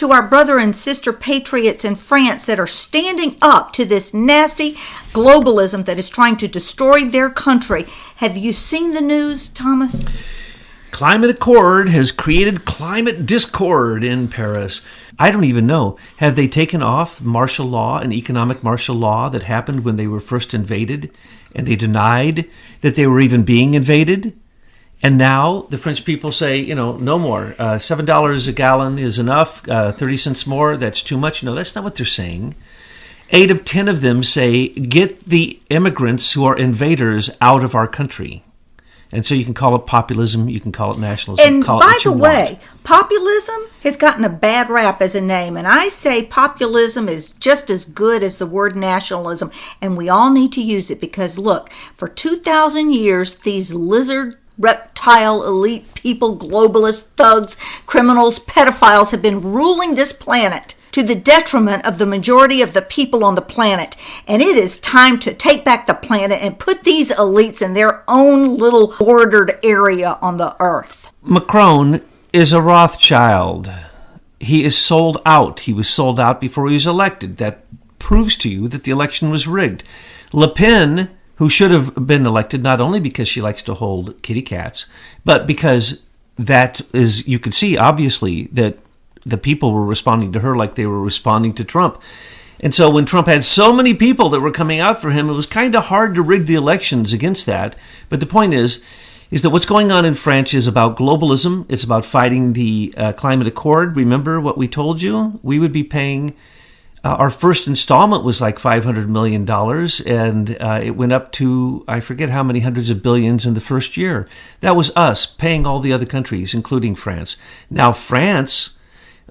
to our brother and sister patriots in France that are standing up to this nasty globalism that is trying to destroy their country. Have you seen the news, Thomas? Climate Accord has created climate discord in Paris. I don't even know. Have they taken off martial law and economic martial law that happened when they were first invaded? And they denied that they were even being invaded? And now the French people say, no more. $7 a gallon is enough. 30 cents more, that's too much. No, that's not what they're saying. 8 of 10 of them say, get the immigrants who are invaders out of our country. And so you can call it populism, you can call it nationalism. And by the way, populism has gotten a bad rap as a name. And I say populism is just as good as the word nationalism. And we all need to use it because, look, for 2,000 years, these lizard, reptile, elite people, globalists, thugs, criminals, pedophiles have been ruling this planet to the detriment of the majority of the people on the planet. And it is time to take back the planet and put these elites in their own little bordered area on the earth. Macron is a Rothschild. He is sold out. He was sold out before he was elected. That proves to you that the election was rigged. Le Pen, who should have been elected not only because she likes to hold kitty cats, but because that is, you could see obviously that the people were responding to her like they were responding to Trump. And so when Trump had so many people that were coming out for him, it was kind of hard to rig the elections against that. But the point is that what's going on in France is about globalism. It's about fighting the climate accord. Remember what we told you? We would be paying, our first installment was like $500 million, and it went up to, I forget how many hundreds of billions in the first year. That was us paying all the other countries, including France. Now France,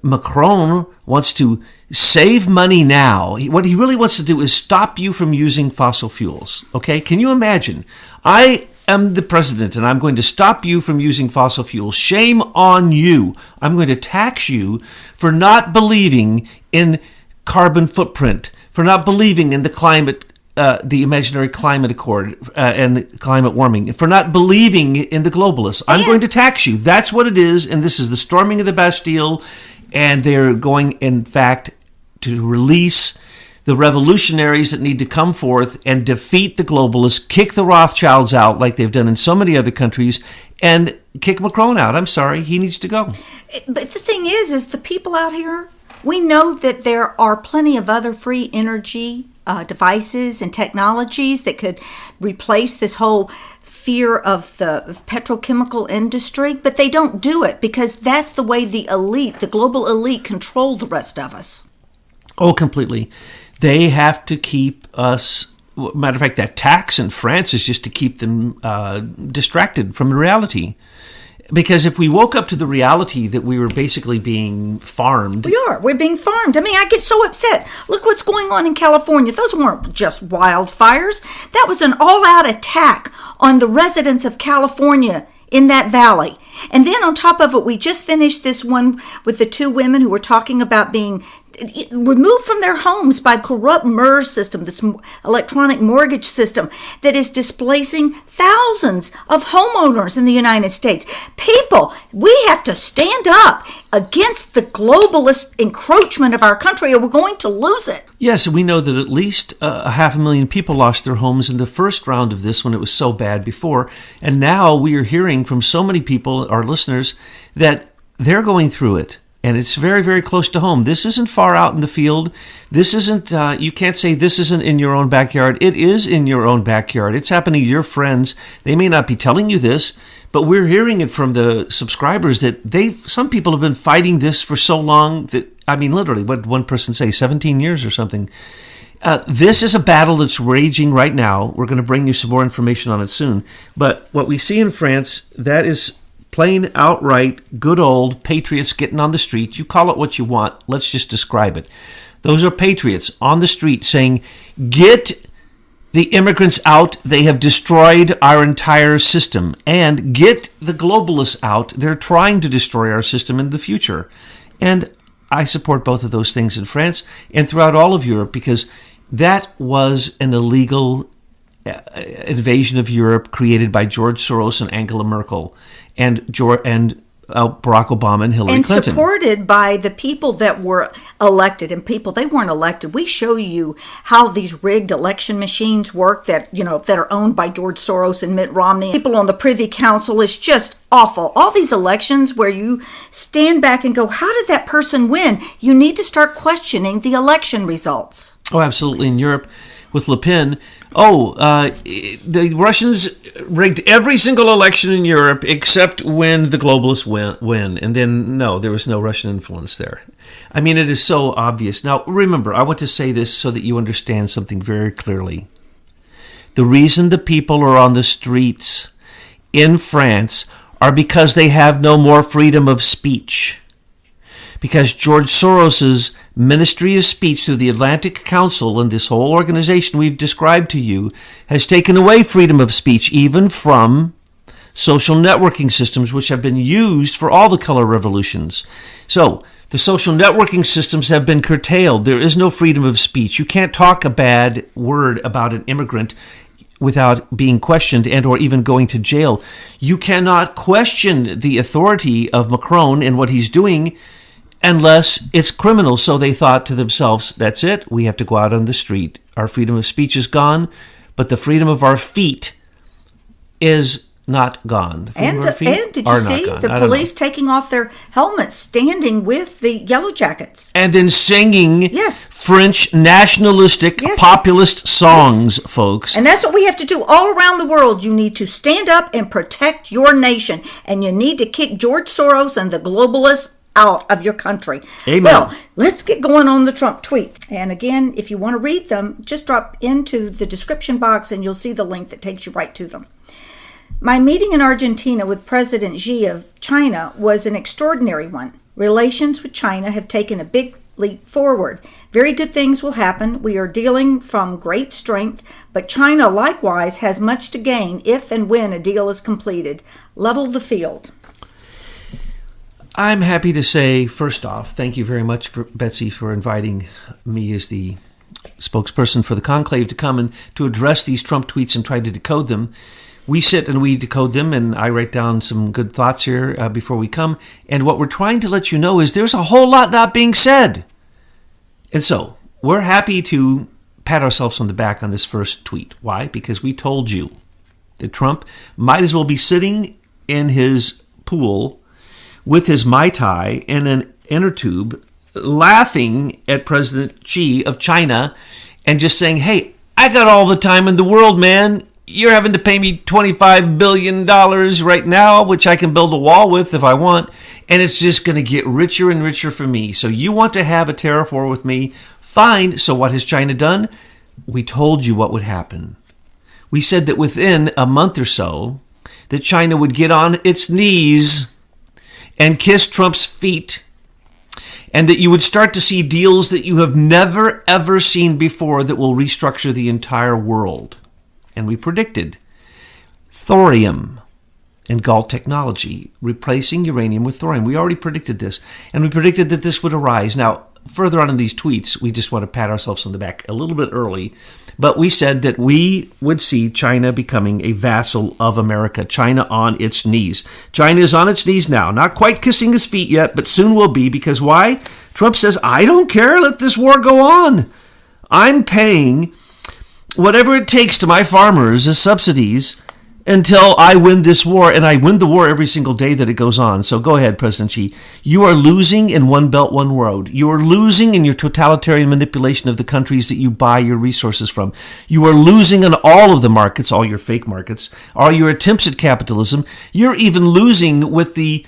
Macron wants to save money now. What he really wants to do is stop you from using fossil fuels. Okay? Can you imagine? I am the president and I'm going to stop you from using fossil fuels. Shame on you. I'm going to tax you for not believing in carbon footprint, for not believing in the climate, the imaginary climate accord and the climate warming, for not believing in the globalists. I'm going to tax you. That's what it is. And this is the storming of the Bastille. And they're going, in fact, to release the revolutionaries that need to come forth and defeat the globalists, kick the Rothschilds out like they've done in so many other countries, and kick Macron out. I'm sorry, he needs to go. But the thing is the people out here, we know that there are plenty of other free energy devices and technologies that could replace this whole fear of the petrochemical industry, but they don't do it because that's the way the elite, the global elite, control the rest of us. Oh, completely. They have to keep us, matter of fact, that tax in France is just to keep them distracted from reality. Because if we woke up to the reality that we were basically being farmed. We're being farmed. I mean, I get so upset. Look what's going on in California. Those weren't just wildfires. That was an all-out attack on the residents of California in that valley. And then on top of it, we just finished this one with the 2 women who were talking about being removed from their homes by corrupt MERS system, this electronic mortgage system that is displacing thousands of homeowners in the United States. People, we have to stand up against the globalist encroachment of our country or we're going to lose it. Yes, we know that at least 500,000 people lost their homes in the first round of this when it was so bad before. And now we are hearing from so many people, our listeners, that they're going through it. And it's very, very close to home. This isn't far out in the field. This isn't, you can't say this isn't in your own backyard. It is in your own backyard. It's happening to your friends. They may not be telling you this, but we're hearing it from the subscribers that some people have been fighting this for so long that, I mean, literally, what did one person say, 17 years or something. This is a battle that's raging right now. We're going to bring you some more information on it soon. But what we see in France, that is plain outright good old patriots getting on the street. You call it what you want. Let's just describe it. Those are patriots on the street saying, get the immigrants out. They have destroyed our entire system. And get the globalists out. They're trying to destroy our system in the future. And I support both of those things in France and throughout all of Europe because that was an illegal invasion of Europe created by George Soros and Angela Merkel and Barack Obama and Hillary and Clinton. supported by the people that were elected. And people, they weren't elected. We show you how these rigged election machines work that, that are owned by George Soros and Mitt Romney. People on the Privy Council is just awful. All these elections where you stand back and go, how did that person win? You need to start questioning the election results. Oh, absolutely. In Europe, with Le Pen, the Russians rigged every single election in Europe except when the globalists win. And then, no, there was no Russian influence there. I mean, it is so obvious. Now, remember, I want to say this so that you understand something very clearly. The reason the people are on the streets in France are because they have no more freedom of speech. Because George Soros's Ministry of Speech through the Atlantic Council and this whole organization we've described to you has taken away freedom of speech, even from social networking systems, which have been used for all the color revolutions. So the social networking systems have been curtailed. There is no freedom of speech. You can't talk a bad word about an immigrant without being questioned and or even going to jail. You cannot question the authority of Macron and what he's doing unless it's criminal. So they thought to themselves, that's it, we have to go out on the street. Our freedom of speech is gone, but the freedom of our feet is not gone. And did you see the police taking off their helmets, standing with the Yellow Jackets? And then singing French nationalistic populist songs, folks. And that's what we have to do all around the world. You need to stand up and protect your nation. And you need to kick George Soros and the globalists out of your country. Amen. Well, let's get going on the Trump tweets. And again, if you want to read them, just drop into the description box and you'll see the link that takes you right to them. My meeting in Argentina with President Xi of China was an extraordinary one. Relations with China have taken a big leap forward. Very good things will happen. We are dealing from great strength, but China likewise has much to gain if and when a deal is completed. Level the field. I'm happy to say, first off, thank you very much, Betsy, for inviting me as the spokesperson for the conclave to come and to address these Trump tweets and try to decode them. We sit and we decode them, and I write down some good thoughts here before we come. And what we're trying to let you know is there's a whole lot not being said. And so we're happy to pat ourselves on the back on this first tweet. Why? Because we told you that Trump might as well be sitting in his pool with his Mai Tai in an inner tube, laughing at President Xi of China and just saying, hey, I got all the time in the world, man. You're having to pay me $25 billion right now, which I can build a wall with if I want, and it's just going to get richer and richer for me. So you want to have a tariff war with me? Fine. So what has China done? We told you what would happen. We said that within a month or so, that China would get on its knees and kiss Trump's feet, and that you would start to see deals that you have never, ever seen before that will restructure the entire world. And we predicted thorium and Galt technology, replacing uranium with thorium. We already predicted this, and we predicted that this would arise. Now, further on in these tweets, we just want to pat ourselves on the back a little bit early, but we said that we would see China becoming a vassal of America, China on its knees. China is on its knees now, not quite kissing his feet yet, but soon will be, because why? Trump says, I don't care, let this war go on. I'm paying whatever it takes to my farmers as subsidies until I win this war, and I win the war every single day that it goes on. So go ahead, President Xi. You are losing in one belt, one road. You are losing in your totalitarian manipulation of the countries that you buy your resources from. You are losing in all of the markets, all your fake markets, all your attempts at capitalism. You're even losing with the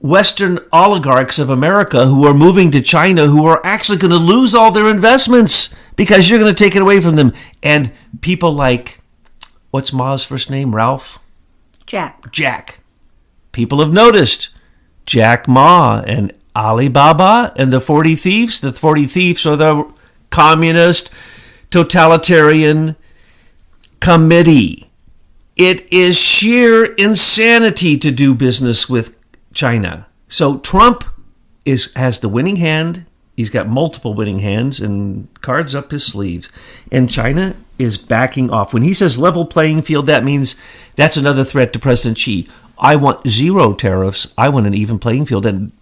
Western oligarchs of America who are moving to China, who are actually going to lose all their investments because you're going to take it away from them. And people like, what's Ma's first name? Ralph? Jack. People have noticed Jack Ma and Alibaba and the 40 thieves. The 40 thieves are the communist totalitarian committee. It is sheer insanity to do business with China. So Trump has the winning hand. He's got multiple winning hands and cards up his sleeves. And China is backing off. When he says level playing field, that means that's another threat to President Xi. I want zero tariffs. I want an even playing field. And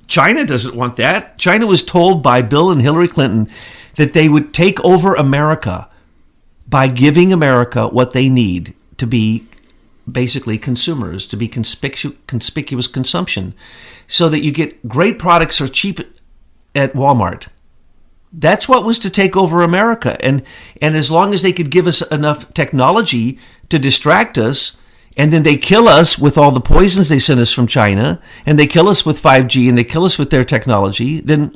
China doesn't want that. China was told by Bill and Hillary Clinton that they would take over America by giving America what they need to be basically consumers, to be conspicuous consumption, so that you get great products for cheap at Walmart. That's what was to take over America. And as long as they could give us enough technology to distract us, and then they kill us with all the poisons they send us from China, and they kill us with 5G, and they kill us with their technology, then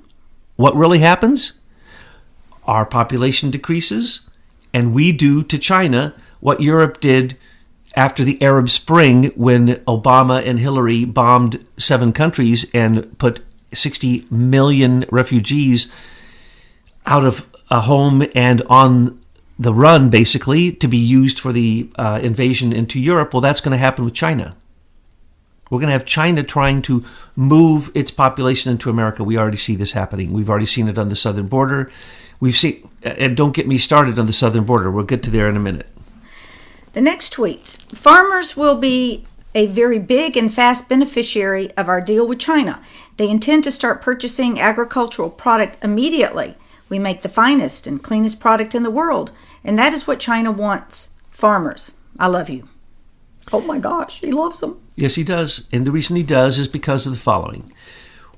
what really happens? Our population decreases, and we do to China what Europe did after the Arab Spring, when Obama and Hillary bombed 7 countries and put 60 million refugees out of a home and on the run, basically, to be used for the invasion into Europe. Well, that's going to happen with China. We're going to have China trying to move its population into America. We already see this happening. We've already seen it on the southern border. We've seen, and don't get me started on the southern border. We'll get to there in a minute. The next tweet. Farmers will be a very big and fast beneficiary of our deal with China. They intend to start purchasing agricultural product immediately. We make the finest and cleanest product in the world, and that is what China wants. Farmers, I love you. Oh my gosh, he loves them. Yes, he does. And the reason he does is because of the following.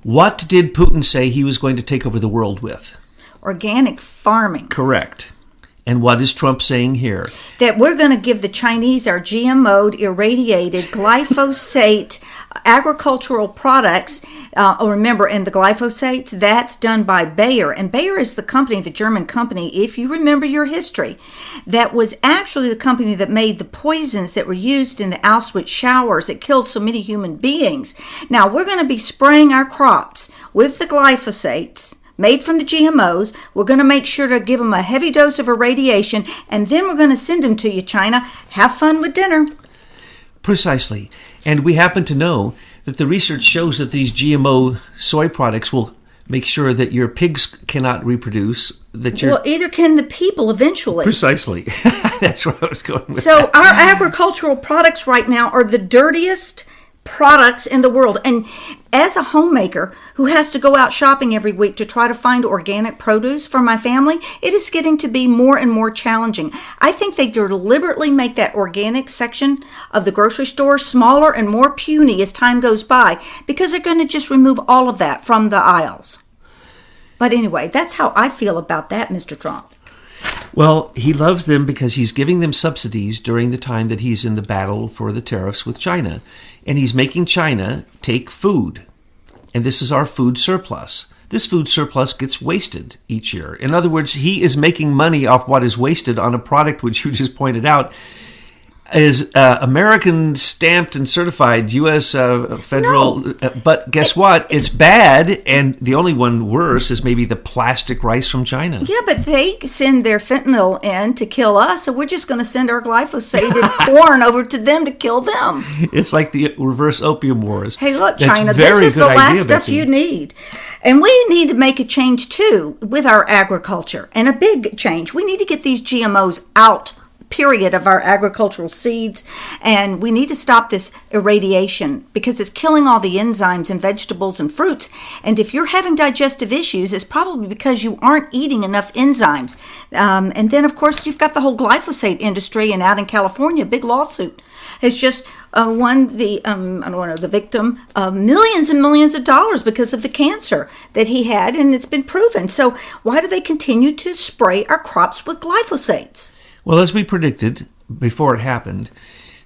What did Putin say he was going to take over the world with? Organic farming. Correct. And what is Trump saying here? That we're going to give the Chinese our GMO'd, irradiated, glyphosate agricultural products. Remember, and the glyphosates, that's done by Bayer. And Bayer is the company, the German company, if you remember your history, that was actually the company that made the poisons that were used in the Auschwitz showers that killed so many human beings. Now, we're going to be spraying our crops with the glyphosates made from the GMOs. We're going to make sure to give them a heavy dose of irradiation, and then we're going to send them to you, China. Have fun with dinner. Precisely. And we happen to know that the research shows that these GMO soy products will make sure that your pigs cannot reproduce. Well, either can the people eventually. Precisely. That's where I was going with So that. Our agricultural products right now are the dirtiest products in the world. And as a homemaker who has to go out shopping every week to try to find organic produce for my family, it is getting to be more and more challenging. I think they deliberately make that organic section of the grocery store smaller and more puny as time goes by, because they're going to just remove all of that from the aisles. But anyway, that's how I feel about that, Mr. Trump. Well, he loves them because he's giving them subsidies during the time that he's in the battle for the tariffs with China. And he's making China take food. And this is our food surplus. This food surplus gets wasted each year. In other words, he is making money off what is wasted on a product which you just pointed out is American stamped and certified U.S. federal. No. But guess what? It's bad. And the only one worse is maybe the plastic rice from China. Yeah, but they send their fentanyl in to kill us, so we're just going to send our glyphosated corn over to them to kill them. It's like the reverse opium wars. Hey, look, That's China, very this is the good last idea, stuff Betsy. you need. And we need to make a change, too, with our agriculture. And a big change. We need to get these GMOs out, period, of our agricultural seeds. And we need to stop this irradiation because it's killing all the enzymes in vegetables and fruits. And if you're having digestive issues, it's probably because you aren't eating enough enzymes. And then, of course, you've got the whole glyphosate industry. And out in California, a big lawsuit has just won the victim millions and millions of dollars because of the cancer that he had, and it's been proven. So why do they continue to spray our crops with glyphosates? Well, as we predicted before it happened,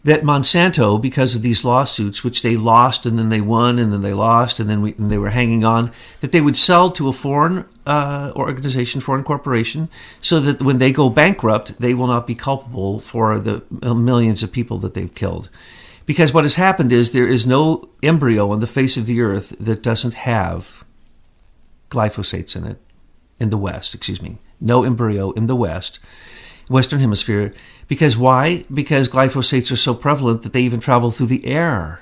that Monsanto, because of these lawsuits, which they lost and then they won and then they lost and then they were hanging on, that they would sell to a foreign organization, foreign corporation, so that when they go bankrupt, they will not be culpable for the millions of people that they've killed. Because what has happened is there is no embryo on the face of the earth that doesn't have glyphosates in it, in the West, no embryo in the Western Hemisphere. Because why? Because glyphosates are so prevalent that they even travel through the air.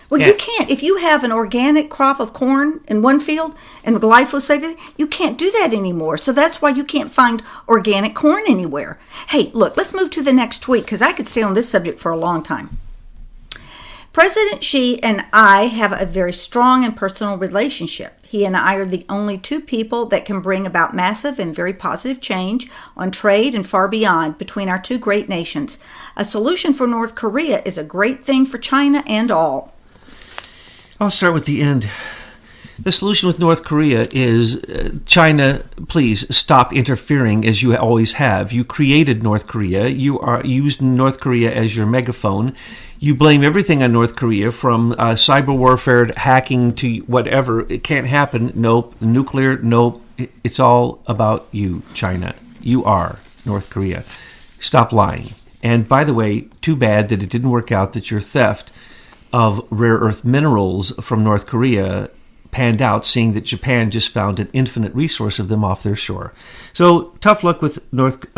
Well, you can't. If you have an organic crop of corn in one field and the glyphosate, you can't do that anymore. So that's why you can't find organic corn anywhere. Hey, look, let's move to the next tweet because I could stay on this subject for a long time. President Xi and I have a very strong and personal relationship. He and I are the only two people that can bring about massive and very positive change on trade and far beyond between our two great nations. A solution for North Korea is a great thing for China and all. I'll start with the end. The solution with North Korea is China, please stop interfering as you always have. You created North Korea. You are used North Korea as your megaphone. You blame everything on North Korea, from cyber warfare to hacking to whatever. It can't happen. Nope. Nuclear, nope. It's all about you, China. You are North Korea. Stop lying. And by the way, too bad that it didn't work out, that your theft of rare earth minerals from North Korea panned out, seeing that Japan just found an infinite resource of them off their shore. So tough luck with North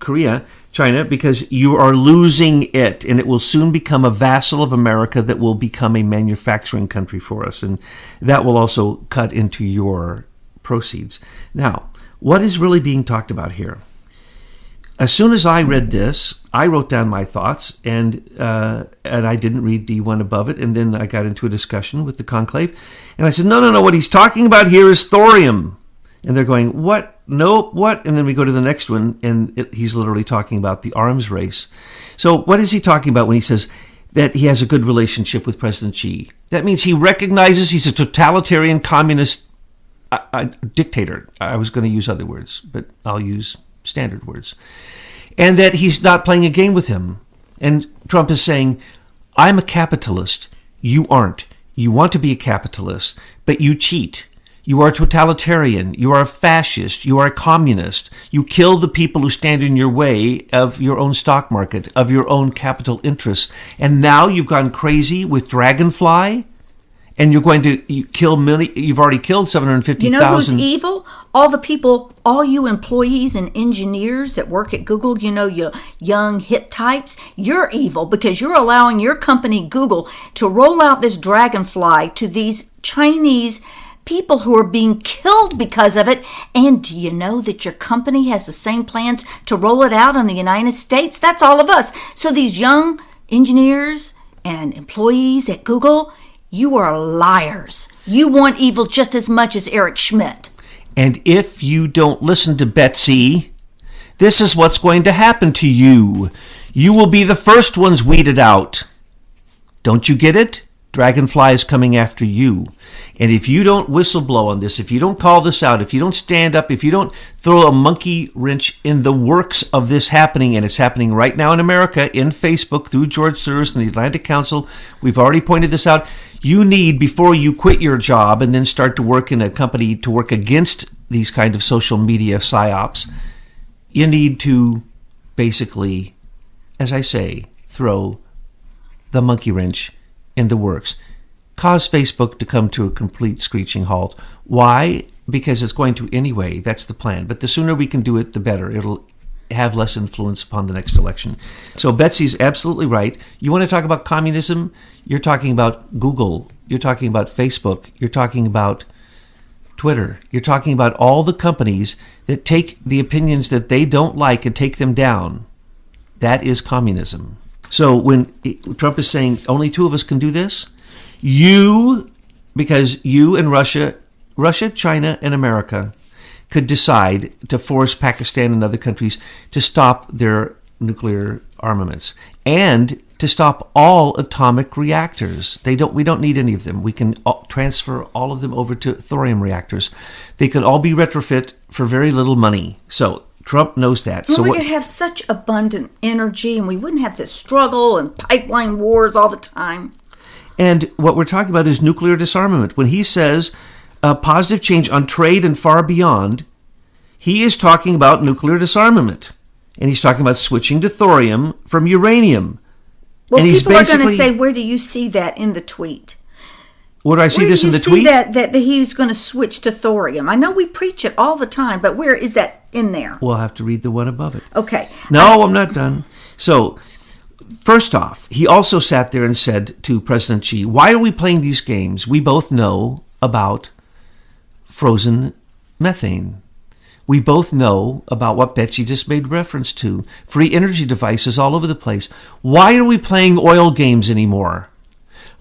Korea, China, because you are losing it, and it will soon become a vassal of America that will become a manufacturing country for us, and that will also cut into your proceeds. Now, what is really being talked about here? As soon as I read this, I wrote down my thoughts, and I didn't read the one above it, and then I got into a discussion with the conclave, and I said, no, what he's talking about here is thorium. And they're going, what? Nope, what? And then we go to the next one, and he's literally talking about the arms race. So what is he talking about when he says that he has a good relationship with President Xi? That means he recognizes he's a totalitarian communist dictator. I was going to use other words, but I'll use standard words. And that he's not playing a game with him. And Trump is saying, I'm a capitalist. You aren't. You want to be a capitalist, but you cheat. You are totalitarian. You are a fascist. You are a communist. You kill the people who stand in your way of your own stock market, of your own capital interests. And now you've gone crazy with Dragonfly, and you're going to kill you've already killed 750,000. You know who's evil? All the people, all you employees and engineers that work at Google, you know, you young hip types, you're evil because you're allowing your company, Google, to roll out this Dragonfly to these Chinese people who are being killed because of it. And do you know that your company has the same plans to roll it out in the United States? That's all of us. So these young engineers and employees at Google, you are liars. You want evil just as much as Eric Schmidt. And if you don't listen to Betsy, this is what's going to happen to you. You will be the first ones weeded out. Don't you get it? Dragonfly is coming after you. And if you don't whistleblow on this, if you don't call this out, if you don't stand up, if you don't throw a monkey wrench in the works of this happening, and it's happening right now in America, in Facebook, through George Soros and the Atlantic Council, we've already pointed this out. You need, before you quit your job and then start to work in a company to work against these kind of social media psyops, you need to basically, as I say, throw the monkey wrench in the works. Cause Facebook to come to a complete screeching halt. Why? Because it's going to anyway. That's the plan. But the sooner we can do it, the better. It'll have less influence upon the next election. So Betsy's absolutely right. You want to talk about communism? You're talking about Google. You're talking about Facebook. You're talking about Twitter. You're talking about all the companies that take the opinions that they don't like and take them down. That is communism. So when Trump is saying only two of us can do this, because you and Russia, China, and America could decide to force Pakistan and other countries to stop their nuclear armaments and to stop all atomic reactors. We don't need any of them. We can transfer all of them over to thorium reactors. They could all be retrofit for very little money. So Trump knows that. Well, so we could have such abundant energy, and we wouldn't have this struggle and pipeline wars all the time. And what we're talking about is nuclear disarmament. When he says positive change on trade and far beyond, he is talking about nuclear disarmament. And he's talking about switching to thorium from uranium. Well, and people are going to say, where do you see that in the tweet? Where do I see this in the tweet? Where do you see that he's going to switch to thorium? I know we preach it all the time, but where is that in there? We'll have to read the one above it. Okay. No, I'm not done. So, first off, he also sat there and said to President Xi, why are we playing these games? We both know about frozen methane. We both know about what Betsy just made reference to. Free energy devices all over the place. Why are we playing oil games anymore?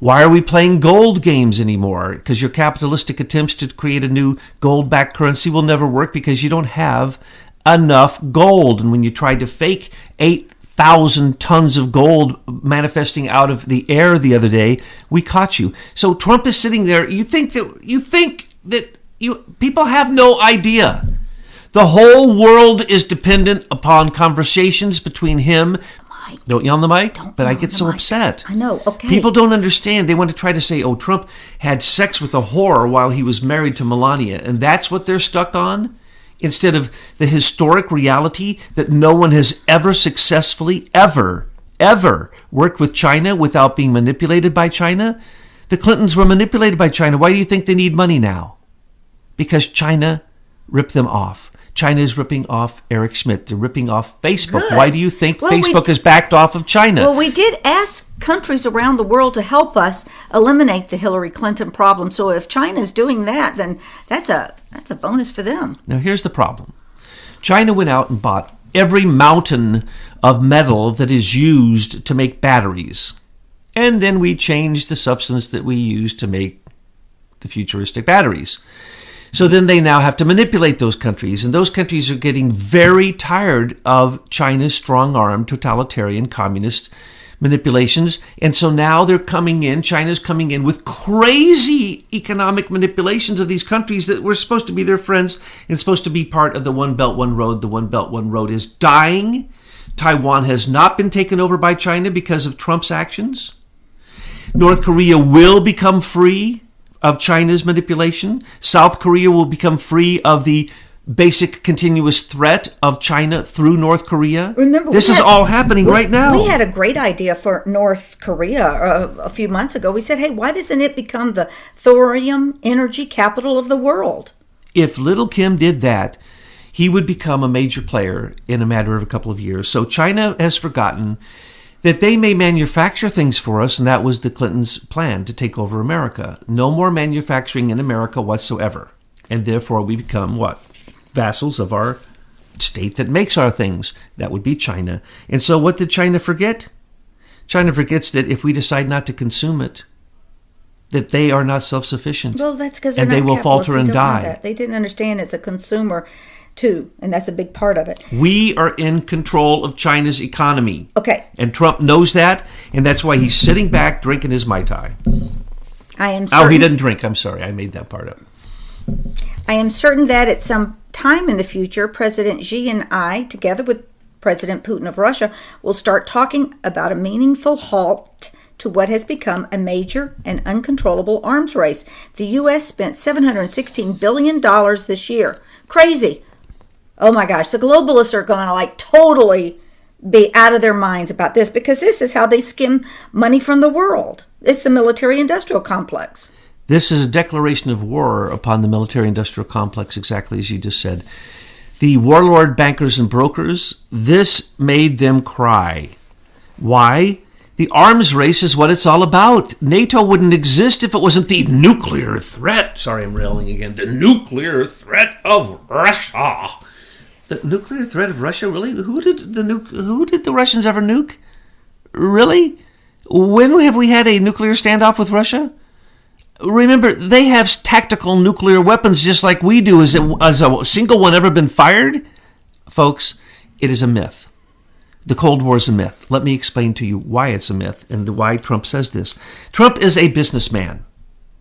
Why are we playing gold games anymore? Because your capitalistic attempts to create a new gold-backed currency will never work because you don't have enough gold. And when you tried to fake 8,000 tons of gold manifesting out of the air the other day, we caught you. So Trump is sitting there. You think that people have no idea. The whole world is dependent upon conversations between him. Don't yell on the mic, but I get so upset. I know, okay. People don't understand. They want to try to say, oh, Trump had sex with a whore while he was married to Melania, and that's what they're stuck on, instead of the historic reality that no one has ever successfully, ever worked with China without being manipulated by China. The Clintons were manipulated by China. Why do you think they need money now? Because China ripped them off. China is ripping off Eric Schmidt. They're ripping off Facebook. Good. Why do you think Facebook is backed off of China? Well, we did ask countries around the world to help us eliminate the Hillary Clinton problem. So if China's doing that, then that's a bonus for them. Now, here's the problem. China went out and bought every mountain of metal that is used to make batteries. And then we changed the substance that we use to make the futuristic batteries. So then they now have to manipulate those countries, and those countries are getting very tired of China's strong-arm, totalitarian, communist manipulations. And so now they're coming in, China's coming in with crazy economic manipulations of these countries that were supposed to be their friends and supposed to be part of the One Belt, One Road. The One Belt, One Road is dying. Taiwan has not been taken over by China because of Trump's actions. North Korea will become free of China's manipulation. South Korea will become free of the basic continuous threat of China through North Korea. Remember, this is all happening right now. We had a great idea for North Korea a few months ago. We said, hey, why doesn't it become the thorium energy capital of the world? If Little Kim did that, he would become a major player in a matter of a couple of years. So China has forgotten that they may manufacture things for us, and that was the Clintons' plan to take over America. No more manufacturing in America whatsoever. And therefore we become what? Vassals of our state that makes our things. That would be China. And so what did China forget? China forgets that if we decide not to consume it, that they are not self-sufficient. Well, that's because and they will falter and die. They didn't understand it's a consumer too, and that's a big part of it. We are in control of China's economy. Okay. And Trump knows that, and that's why he's sitting back drinking his Mai Tai. I am certain. Oh, he didn't drink. I'm sorry. I made that part up. I am certain that at some time in the future, President Xi and I, together with President Putin of Russia, will start talking about a meaningful halt to what has become a major and uncontrollable arms race. The U.S. spent $716 billion this year. Crazy. Oh my gosh, the globalists are going to totally be out of their minds about this, because this is how they skim money from the world. It's the military-industrial complex. This is a declaration of war upon the military-industrial complex, exactly as you just said. The warlord bankers and brokers, this made them cry. Why? The arms race is what it's all about. NATO wouldn't exist if it wasn't the nuclear threat. Sorry, I'm railing again. The nuclear threat of Russia. The nuclear threat of Russia? Really? Who did the Russians ever nuke? Really? When have we had a nuclear standoff with Russia? Remember, they have tactical nuclear weapons just like we do. Has a single one ever been fired? Folks, it is a myth. The Cold War is a myth. Let me explain to you why it's a myth and why Trump says this. Trump is a businessman.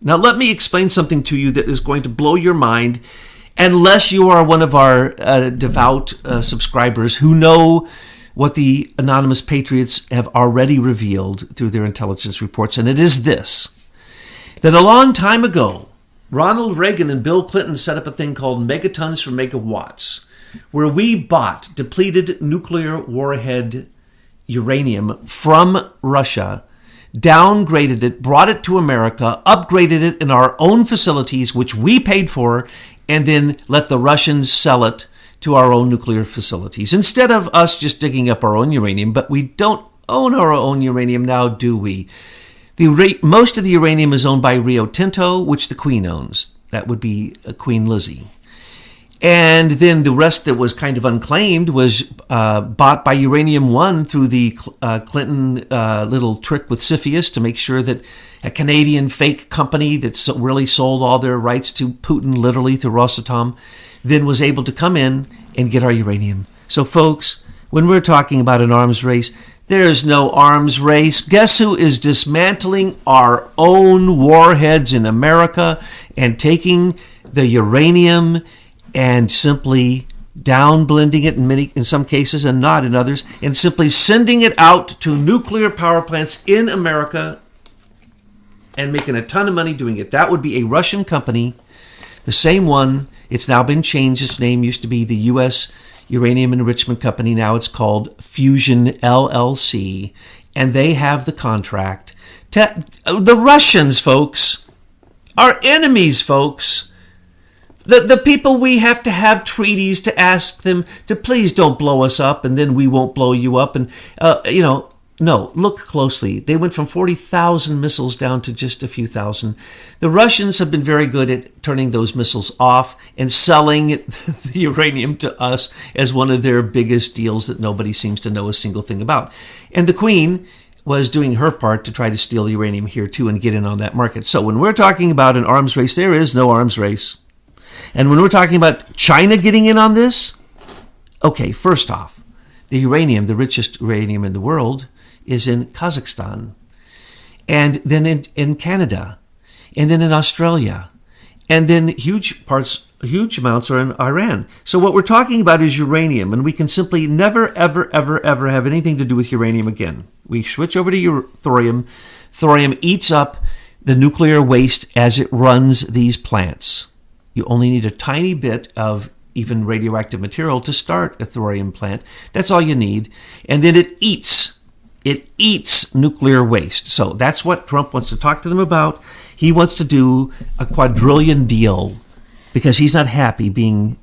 Now, let me explain something to you that is going to blow your mind, unless you are one of our devout subscribers who know what the anonymous patriots have already revealed through their intelligence reports. And it is this, that a long time ago, Ronald Reagan and Bill Clinton set up a thing called megatons for megawatts, where we bought depleted nuclear warhead uranium from Russia, downgraded it, brought it to America, upgraded it in our own facilities, which we paid for, and then let the Russians sell it to our own nuclear facilities. Instead of us just digging up our own uranium, but we don't own our own uranium now, do we? Most of the uranium is owned by Rio Tinto, which the Queen owns. That would be Queen Lizzie. And then the rest that was kind of unclaimed was bought by Uranium One through the Clinton little trick with CFIUS to make sure that a Canadian fake company that really sold all their rights to Putin, literally through Rosatom, then was able to come in and get our uranium. So, folks, when we're talking about an arms race, there's no arms race. Guess who is dismantling our own warheads in America and taking the uranium and simply downblending it in some cases and not in others, and simply sending it out to nuclear power plants in America and making a ton of money doing it. That would be a Russian company, the same one. It's now been changed. Its name used to be the U.S. Uranium Enrichment Company. Now it's called Fusion LLC, and they have the contract. The Russians, folks, are enemies, folks. The people we have to have treaties to ask them to please don't blow us up, and then we won't blow you up. And, no, look closely. They went from 40,000 missiles down to just a few thousand. The Russians have been very good at turning those missiles off and selling the uranium to us as one of their biggest deals that nobody seems to know a single thing about. And the Queen was doing her part to try to steal uranium here, too, and get in on that market. So when we're talking about an arms race, there is no arms race. And when we're talking about China getting in on this, okay, first off, the uranium, the richest uranium in the world, is in Kazakhstan, and then in Canada, and then in Australia, and then huge amounts are in Iran. So what we're talking about is uranium, and we can simply never, ever, ever, ever have anything to do with uranium again. We switch over to thorium. Thorium eats up the nuclear waste as it runs these plants. You only need a tiny bit of even radioactive material to start a thorium plant. That's all you need. And then it eats nuclear waste. So that's what Trump wants to talk to them about. He wants to do a quadrillion deal because he's not happy doing.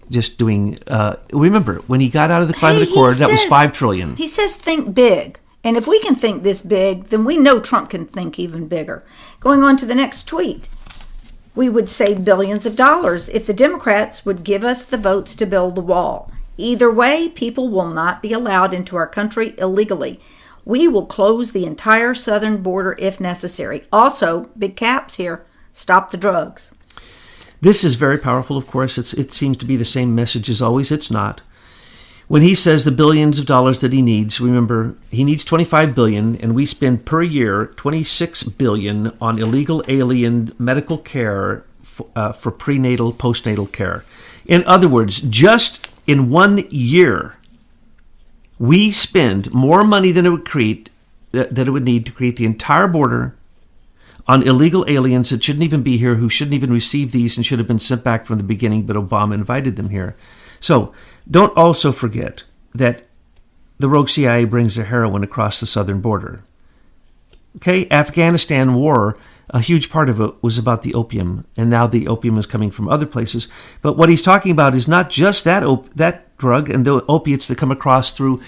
Remember, when he got out of the climate accord, that was $5 trillion. He says think big. And if we can think this big, then we know Trump can think even bigger. Going on to the next tweet. We would save billions of dollars if the Democrats would give us the votes to build the wall. Either way, people will not be allowed into our country illegally. We will close the entire southern border if necessary. Also, big caps here. Stop the drugs. This is very powerful, of course. It seems to be the same message as always. It's not. When he says the billions of dollars that he needs, remember, he needs $25 billion, and we spend per year $26 billion on illegal alien medical care for prenatal, postnatal care. In other words, just in 1 year, we spend more money than it would need to create the entire border on illegal aliens that shouldn't even be here, who shouldn't even receive these and should have been sent back from the beginning, but Obama invited them here. So don't also forget that the rogue CIA brings the heroin across the southern border. Okay, Afghanistan war, a huge part of it was about the opium, and now the opium is coming from other places. But what he's talking about is not just that drug and the opiates that come across through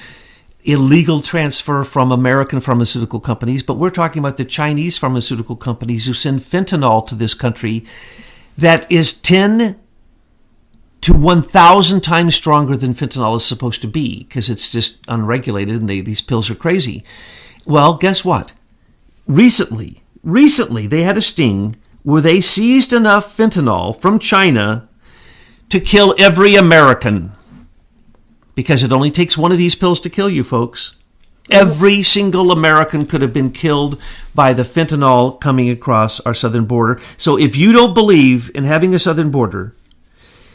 illegal transfer from American pharmaceutical companies, but we're talking about the Chinese pharmaceutical companies who send fentanyl to this country that is 10 to 1,000 times stronger than fentanyl is supposed to be, because it's just unregulated and these pills are crazy. Well, guess what? Recently, they had a sting where they seized enough fentanyl from China to kill every American. Because it only takes one of these pills to kill you, folks. Every single American could have been killed by the fentanyl coming across our southern border. So if you don't believe in having a southern border,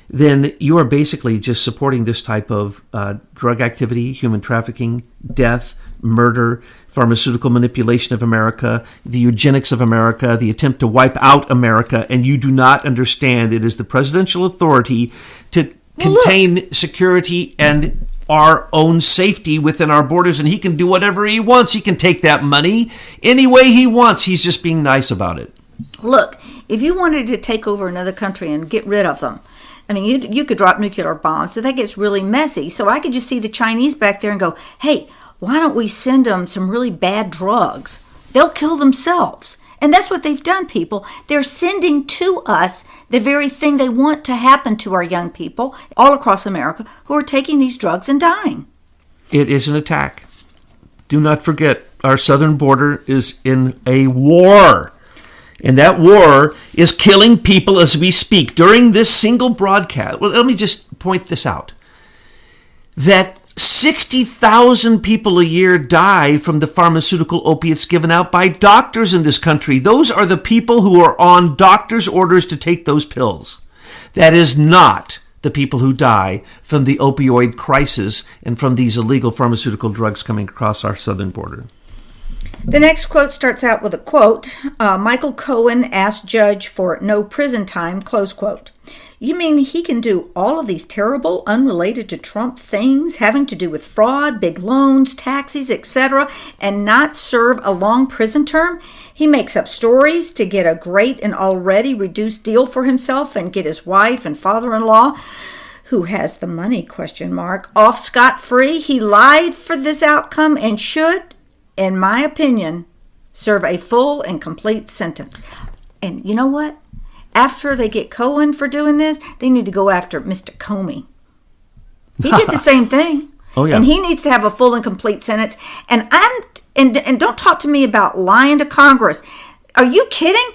then you are basically just supporting this type of drug activity, human trafficking, death, murder, pharmaceutical manipulation of America, the eugenics of America, the attempt to wipe out America, and you do not understand it is the presidential authority to contain security and our own safety within our borders, and he can do whatever he wants. He can take that money any way he wants. He's just being nice about it. Look, if you wanted to take over another country and get rid of them, I mean, you could drop nuclear bombs, so that gets really messy. So I could just see the Chinese back there and go, hey, why don't we send them some really bad drugs? They'll kill themselves. And that's what they've done, people. They're sending to us the very thing they want to happen to our young people all across America who are taking these drugs and dying. It is an attack. Do not forget, our southern border is in a war. And that war is killing people as we speak. During this single broadcast, well, let me just point this out, that 60,000 people a year die from the pharmaceutical opiates given out by doctors in this country. Those are the people who are on doctors' orders to take those pills. That is not the people who die from the opioid crisis and from these illegal pharmaceutical drugs coming across our southern border. The next quote starts out with a quote. Michael Cohen asked judge for no prison time, close quote. You mean he can do all of these terrible, unrelated to Trump things having to do with fraud, big loans, taxis, etc., and not serve a long prison term? He makes up stories to get a great and already reduced deal for himself and get his wife and father-in-law, who has the money, off scot-free. He lied for this outcome and should, in my opinion, serve a full and complete sentence. And you know what? After they get Cohen for doing this, they need to go after Mr. Comey. He did the same thing. Oh, yeah. And he needs to have a full and complete sentence. And don't talk to me about lying to Congress. Are you kidding?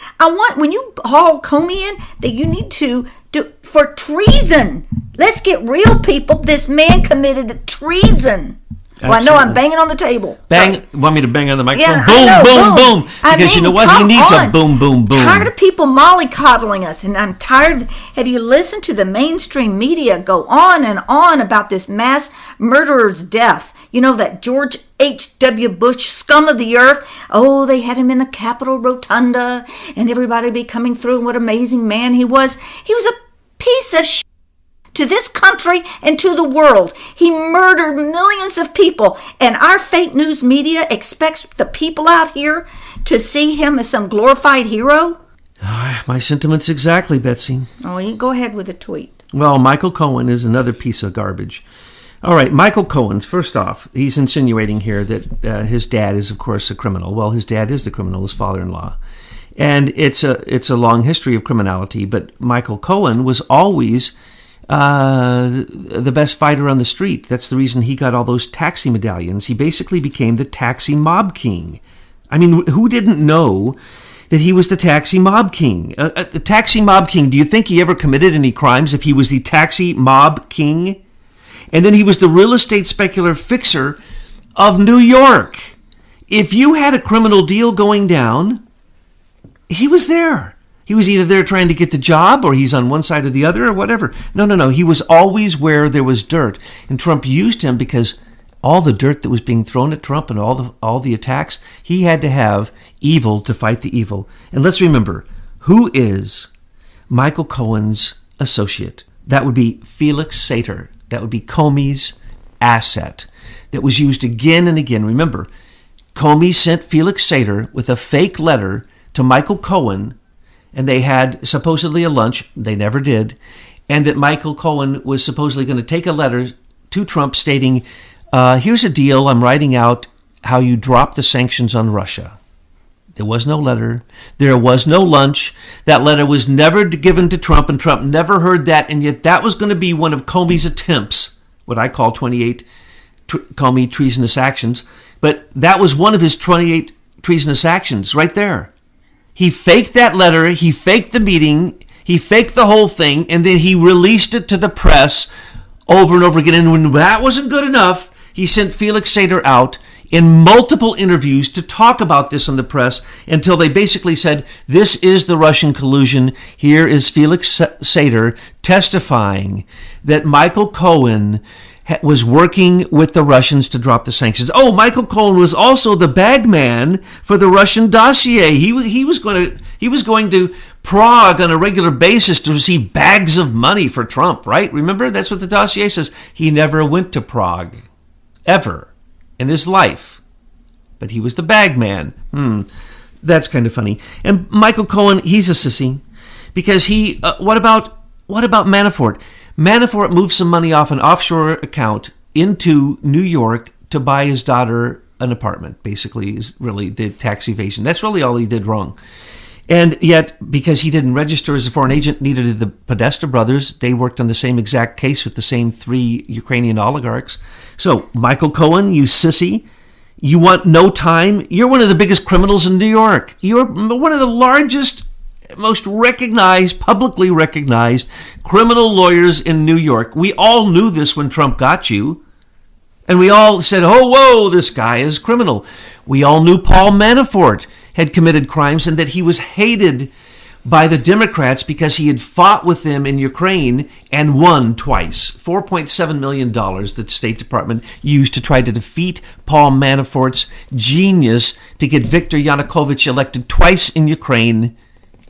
When you haul Comey in, that you need to do for treason. Let's get real, people. This man committed treason. Well, I know I'm banging on the table. Bang! Want me to bang on the microphone? Yeah, boom, boom, boom. Because you know what? He needs a boom, boom, boom. I'm tired of people mollycoddling us, and I'm tired. Have you listened to the mainstream media go on and on about this mass murderer's death? You know, that George H.W. Bush scum of the earth. Oh, they had him in the Capitol Rotunda, and everybody would be coming through, and what an amazing man he was. He was a piece of shit to this country and to the world. He murdered millions of people, and our fake news media expects the people out here to see him as some glorified hero? My sentiments exactly, Betsy. Oh, you go ahead with a tweet. Well, Michael Cohen is another piece of garbage. All right, Michael Cohen, first off, he's insinuating here that his dad is, of course, a criminal. Well, his dad is the criminal, his father-in-law. And it's a long history of criminality, but Michael Cohen was always the best fighter on the street. That's the reason he got all those taxi medallions. He basically became the taxi mob king. I mean, who didn't know that he was the taxi mob king? The taxi mob king, do you think he ever committed any crimes if he was the taxi mob king? And then he was the real estate specular fixer of New York. If you had a criminal deal going down, he was there. He was either there trying to get the job, or he's on one side or the other, or whatever. No. He was always where there was dirt. And Trump used him because all the dirt that was being thrown at Trump and all the attacks, he had to have evil to fight the evil. And let's remember, who is Michael Cohen's associate? That would be Felix Sater. That would be Comey's asset that was used again and again. Remember, Comey sent Felix Sater with a fake letter to Michael Cohen, and they had supposedly a lunch. They never did. And that Michael Cohen was supposedly going to take a letter to Trump stating, here's a deal. I'm writing out how you drop the sanctions on Russia. There was no letter. There was no lunch. That letter was never given to Trump, and Trump never heard that. And yet that was going to be one of Comey's attempts, what I call 28 Comey treasonous actions. But that was one of his 28 treasonous actions right there. He faked that letter. He faked the meeting. He faked the whole thing. And then he released it to the press over and over again. And when that wasn't good enough, he sent Felix Sater out in multiple interviews to talk about this in the press until they basically said, this is the Russian collusion. Here is Felix Sater testifying that Michael Cohen was working with the Russians to drop the sanctions. Oh, Michael Cohen was also the bag man for the Russian dossier. He was going to Prague on a regular basis to receive bags of money for Trump, right? Remember, that's what the dossier says. He never went to Prague, ever, in his life. But he was the bag man. That's kind of funny. And Michael Cohen, he's a sissy. Because what about Manafort? Manafort moved some money off an offshore account into New York to buy his daughter an apartment, basically, is really the tax evasion. That's really all he did wrong. And yet, because he didn't register as a foreign agent, neither did the Podesta brothers. They worked on the same exact case with the same 3 Ukrainian oligarchs. So, Michael Cohen, you sissy, you want no time? You're one of the biggest criminals in New York. You're one of the largest, most recognized, publicly recognized criminal lawyers in New York. We all knew this when Trump got you. And we all said, oh, whoa, this guy is criminal. We all knew Paul Manafort had committed crimes and that he was hated by the Democrats because he had fought with them in Ukraine and won twice. $4.7 million that the State Department used to try to defeat Paul Manafort's genius to get Viktor Yanukovych elected twice in Ukraine.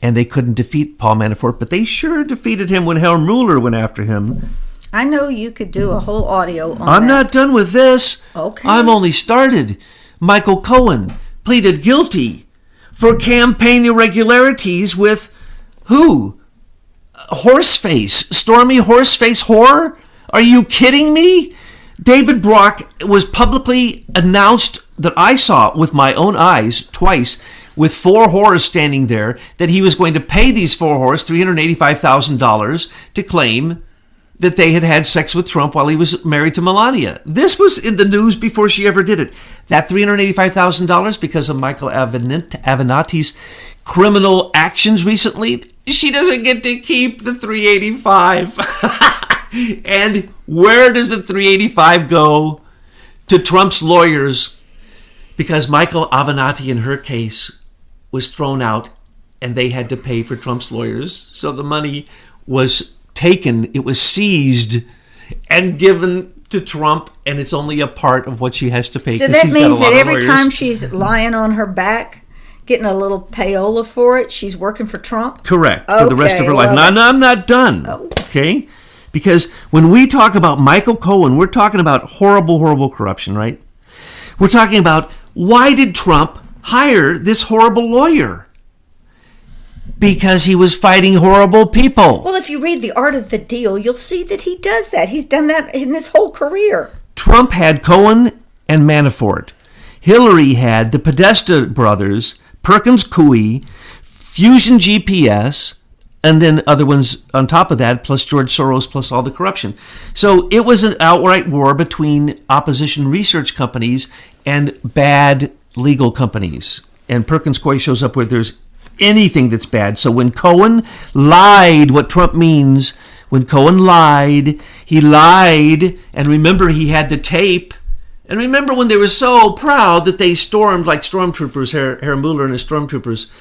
And they couldn't defeat Paul Manafort, but they sure defeated him when Herr Mueller went after him. I know you could do a whole audio on that. I'm not done with this. Okay. I'm only started. Michael Cohen pleaded guilty for campaign irregularities with who? Horseface. Stormy Horseface whore? Are you kidding me? David Brock was publicly announced that I saw with my own eyes twice with 4 whores standing there that he was going to pay these 4 whores $385,000 to claim that they had had sex with Trump while he was married to Melania. This was in the news before she ever did it. That $385,000 because of Michael Avenatti's criminal actions recently, she doesn't get to keep the $385,000. And where does the $385,000 go? To Trump's lawyers, because Michael Avenatti in her case was thrown out and they had to pay for Trump's lawyers. So the money was taken, it was seized and given to Trump, and it's only a part of what she has to pay. So that means that every time she's lying on her back, getting a little payola for it, she's working for Trump? Correct, for the rest of her life. No, I'm not done, okay? Because when we talk about Michael Cohen, we're talking about horrible, horrible corruption, right? We're talking about why did Trump hire this horrible lawyer? Because he was fighting horrible people. Well, if you read The Art of the Deal, you'll see that he does that. He's done that in his whole career. Trump had Cohen and Manafort. Hillary had the Podesta brothers, Perkins Coie, Fusion GPS, and then other ones on top of that, plus George Soros, plus all the corruption. So it was an outright war between opposition research companies and bad legal companies. And Perkins Coie shows up where there's anything that's bad. So when Cohen lied, what Trump means, when Cohen lied, he lied. And remember, he had the tape. And remember when they were so proud that they stormed like stormtroopers, Herr Mueller and his stormtroopers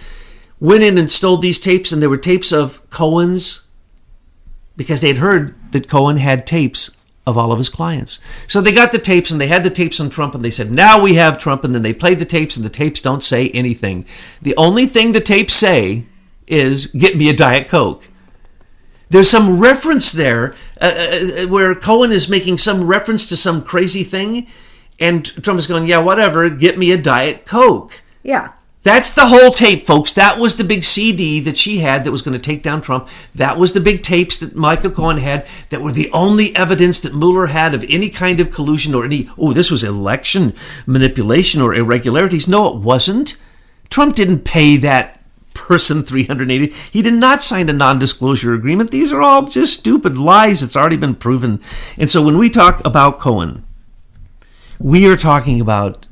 went in and stole these tapes, and there were tapes of Cohen's because they'd heard that Cohen had tapes of all of his clients. So they got the tapes, and they had the tapes on Trump, and they said, now we have Trump, and then they played the tapes, and the tapes don't say anything. The only thing the tapes say is, get me a Diet Coke. There's some reference there where Cohen is making some reference to some crazy thing, and Trump is going, yeah, whatever, get me a Diet Coke. Yeah. That's the whole tape, folks. That was the big CD that she had that was going to take down Trump. That was the big tapes that Michael Cohen had that were the only evidence that Mueller had of any kind of collusion or this was election manipulation or irregularities. No, it wasn't. Trump didn't pay that person $380. He did not sign a non-disclosure agreement. These are all just stupid lies. It's already been proven. And so when we talk about Cohen, we are talking about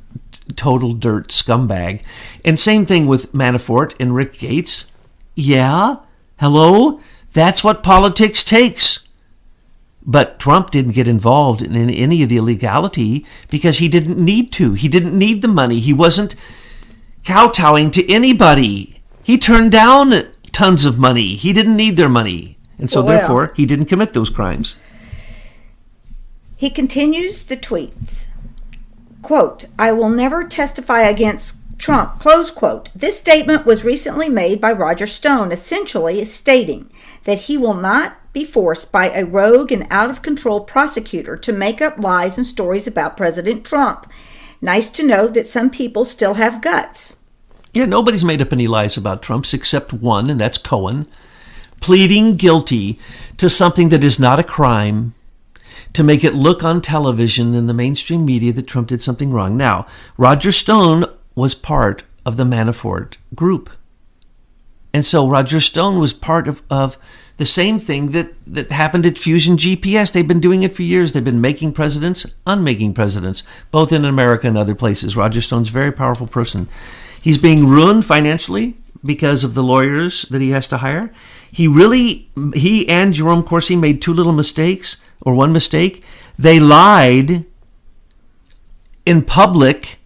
total dirt scumbag. And same thing with Manafort and Rick Gates. Yeah, hello? That's what politics takes. But Trump didn't get involved in any of the illegality because he didn't need to. He didn't need the money. He wasn't kowtowing to anybody. He turned down tons of money. He didn't need their money. And so therefore, he didn't commit those crimes. He continues the tweets. Quote, I will never testify against Trump, close quote. This statement was recently made by Roger Stone, essentially stating that he will not be forced by a rogue and out-of-control prosecutor to make up lies and stories about President Trump. Nice to know that some people still have guts. Yeah, nobody's made up any lies about Trump's except one, and that's Cohen, pleading guilty to something that is not a crime, to make it look on television in the mainstream media that Trump did something wrong. Now, Roger Stone was part of the Manafort group. And so Roger Stone was part of the same thing that happened at Fusion GPS. They've been doing it for years. They've been making presidents, unmaking presidents, both in America and other places. Roger Stone's a very powerful person. He's being ruined financially because of the lawyers that he has to hire. He and Jerome Corsi made two little mistakes, or one mistake. They lied in public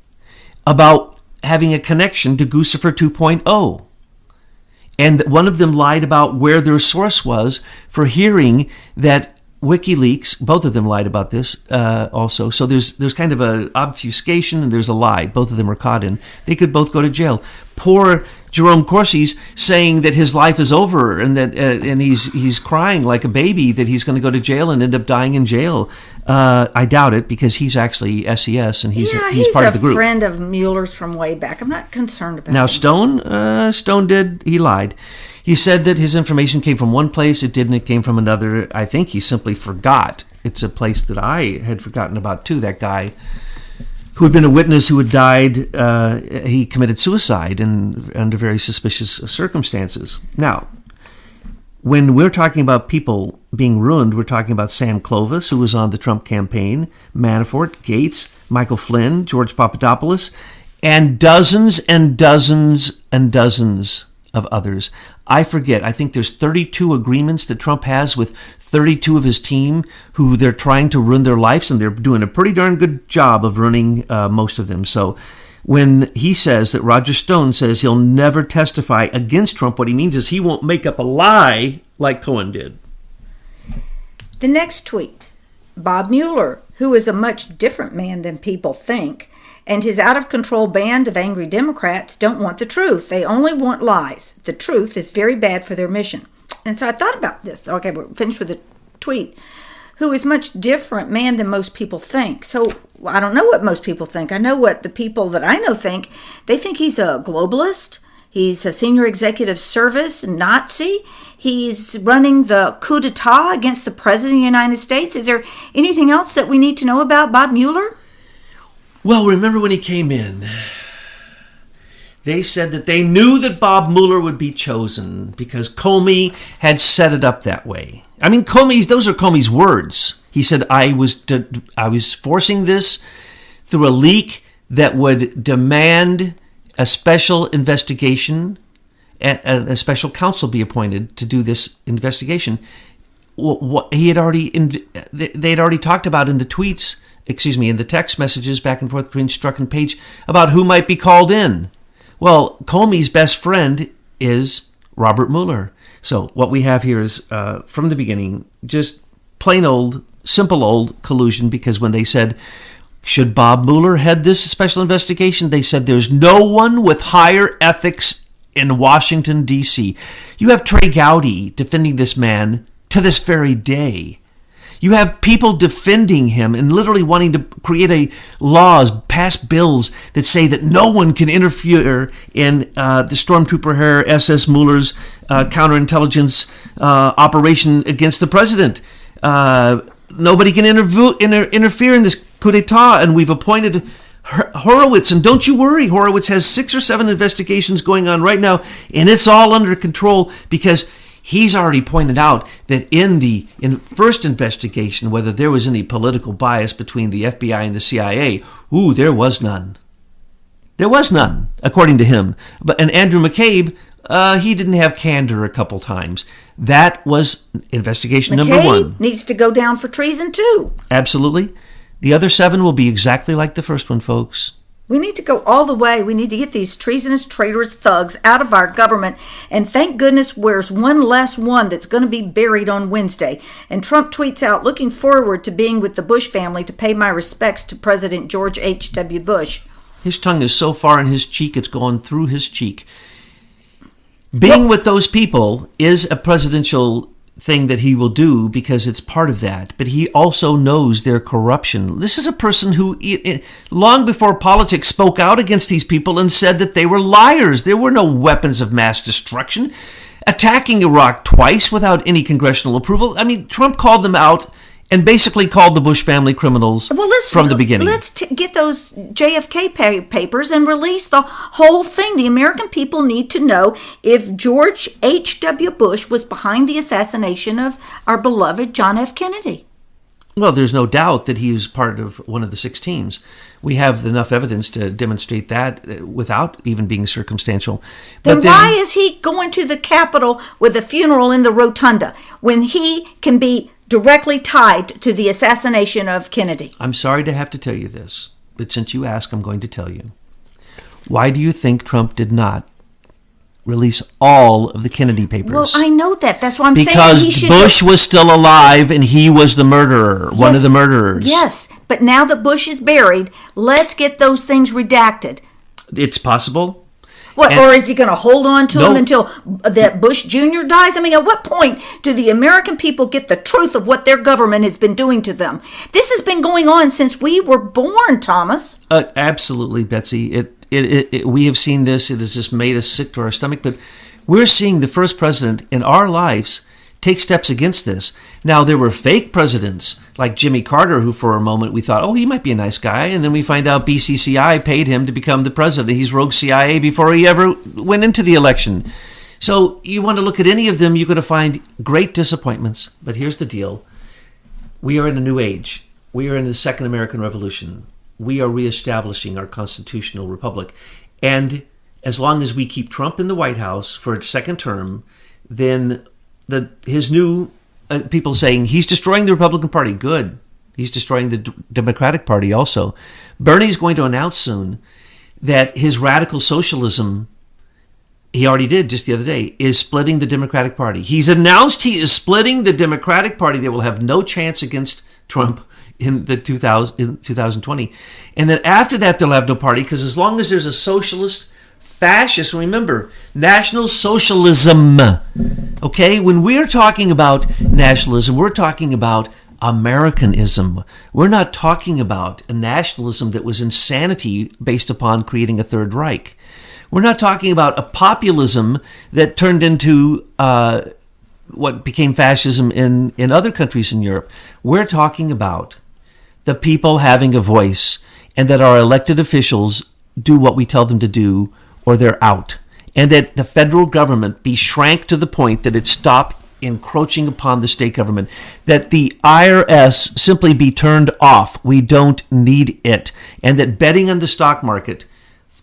about having a connection to Guccifer 2.0. And one of them lied about where their source was for hearing that WikiLeaks, both of them lied about this also. So there's kind of an obfuscation and there's a lie. Both of them are caught in. They could both go to jail. Poor Jerome Corsi's saying that his life is over and that and he's crying like a baby that he's going to go to jail and end up dying in jail. I doubt it because he's actually SES and he's part of the group. He's a friend of Mueller's from way back. I'm not concerned about Now, him. Stone he lied. He said that his information came from one place. It didn't. It came from another. I think he simply forgot. It's a place that I had forgotten about, too. That guy who had been a witness who had died, he committed suicide under very suspicious circumstances. Now, when we're talking about people being ruined, we're talking about Sam Clovis, who was on the Trump campaign, Manafort, Gates, Michael Flynn, George Papadopoulos, and dozens and dozens and dozens of others. I forget. I think there's 32 agreements that Trump has with 32 of his team who they're trying to ruin their lives, and they're doing a pretty darn good job of ruining most of them. So when he says that Roger Stone says he'll never testify against Trump, what he means is he won't make up a lie like Cohen did. The next tweet, Bob Mueller, who is a much different man than people think, and his out-of-control band of angry Democrats don't want the truth. They only want lies. The truth is very bad for their mission. And so I thought about this. Okay, we're finished with the tweet. Who is much different man than most people think. So I don't know what most people think. I know what the people that I know think. They think he's a globalist. He's a senior executive service Nazi. He's running the coup d'etat against the president of the United States. Is there anything else that we need to know about Bob Mueller? Well, remember when he came in, they said that they knew that Bob Mueller would be chosen because Comey had set it up that way. I mean, those are Comey's words. He said, I was forcing this through a leak that would demand a special investigation and a special counsel be appointed to do this investigation. What they had already talked about in the tweets, in the text messages back and forth between Strzok and Page about who might be called in. Well, Comey's best friend is Robert Mueller. So what we have here is, from the beginning, just plain old, simple old collusion, because when they said, should Bob Mueller head this special investigation, they said there's no one with higher ethics in Washington, D.C. You have Trey Gowdy defending this man to this very day. You have people defending him and literally wanting to create pass bills that say that no one can interfere in the Stormtrooper Herr SS Mueller's counterintelligence operation against the president. Nobody can interfere in this coup d'etat, and we've appointed Horowitz. And don't you worry, Horowitz has 6 or 7 investigations going on right now, and it's all under control because he's already pointed out that in first investigation, whether there was any political bias between the FBI and the CIA, there was none. There was none, according to him. And Andrew McCabe, he didn't have candor a couple times. That was investigation number 1. Needs to go down for treason too. Absolutely. The other 7 will be exactly like the first one, folks. We need to go all the way. We need to get these treasonous, traitorous thugs out of our government. And thank goodness there's one less one that's going to be buried on Wednesday. And Trump tweets out, looking forward to being with the Bush family to pay my respects to President George H.W. Bush. His tongue is so far in his cheek, it's going through his cheek. Being with those people is a presidential thing that he will do because it's part of that. But he also knows their corruption. This is a person who, long before politics, spoke out against these people and said that they were liars. There were no weapons of mass destruction. Attacking Iraq twice without any congressional approval. I mean, Trump called them out and basically called the Bush family criminals from the beginning. Let's get those JFK papers and release the whole thing. The American people need to know if George H.W. Bush was behind the assassination of our beloved John F. Kennedy. Well, there's no doubt that he was part of one of the 6 teams. We have enough evidence to demonstrate that without even being circumstantial. Then why is he going to the Capitol with a funeral in the rotunda when he can be directly tied to the assassination of Kennedy? I'm sorry to have to tell you this, but since you ask, I'm going to tell you. Why do you think Trump did not release all of the Kennedy papers? Well, I know that. That's why I'm saying he should. Because Bush was still alive and he was the murderer, one of the murderers. Yes, but now that Bush is buried, let's get those things redacted. It's possible. What, or is he going to hold on to them until that Bush Jr. dies? I mean, at what point do the American people get the truth of what their government has been doing to them? This has been going on since we were born, Thomas. Absolutely, Betsy. We have seen this. It has just made us sick to our stomach. But we're seeing the first president in our lives take steps against this. Now, there were fake presidents like Jimmy Carter, who for a moment we thought, oh, he might be a nice guy. And then we find out BCCI paid him to become the president. He's rogue CIA before he ever went into the election. So you want to look at any of them, you're going to find great disappointments. But here's the deal. We are in a new age. We are in the Second American Revolution. We are reestablishing our constitutional republic. And as long as we keep Trump in the White House for a second term, then his new people saying he's destroying the Republican Party. Good. He's destroying the Democratic Party also. Bernie's going to announce soon that his radical socialism, he already did just the other day, is splitting the Democratic Party. He's announced he is splitting the Democratic Party. They will have no chance against Trump in 2020. And then after that, they'll have no party, because as long as there's a socialist, fascist, remember, National Socialism, okay? When we're talking about nationalism, we're talking about Americanism. We're not talking about a nationalism that was insanity based upon creating a Third Reich. We're not talking about a populism that turned into what became fascism in other countries in Europe. We're talking about the people having a voice, and that our elected officials do what we tell them to do, or they're out. And that the federal government be shrank to the point that it stop encroaching upon the state government. That the IRS simply be turned off. We don't need it. And that betting on the stock market,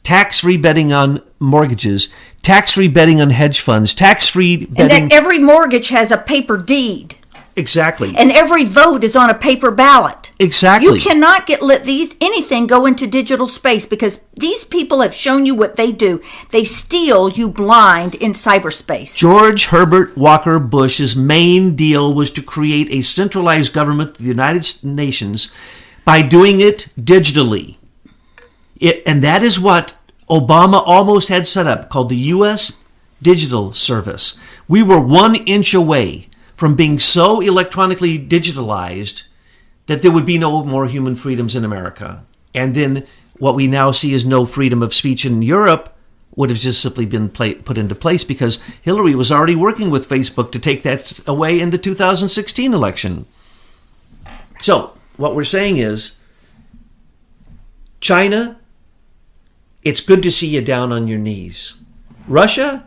tax-free betting on mortgages, tax-free betting on hedge funds, tax-free betting... And that every mortgage has a paper deed. Exactly. And every vote is on a paper ballot. Exactly. You cannot let anything go into digital space, because these people have shown you what they do. They steal you blind in cyberspace. George Herbert Walker Bush's main deal was to create a centralized government of the United Nations by doing it digitally. And that is what Obama almost had set up, called the U.S. Digital Service. We were 1 inch away from being so electronically digitalized that there would be no more human freedoms in America. And then what we now see as no freedom of speech in Europe would have just simply been put into place, because Hillary was already working with Facebook to take that away in the 2016 election. So what we're saying is, China, it's good to see you down on your knees. Russia,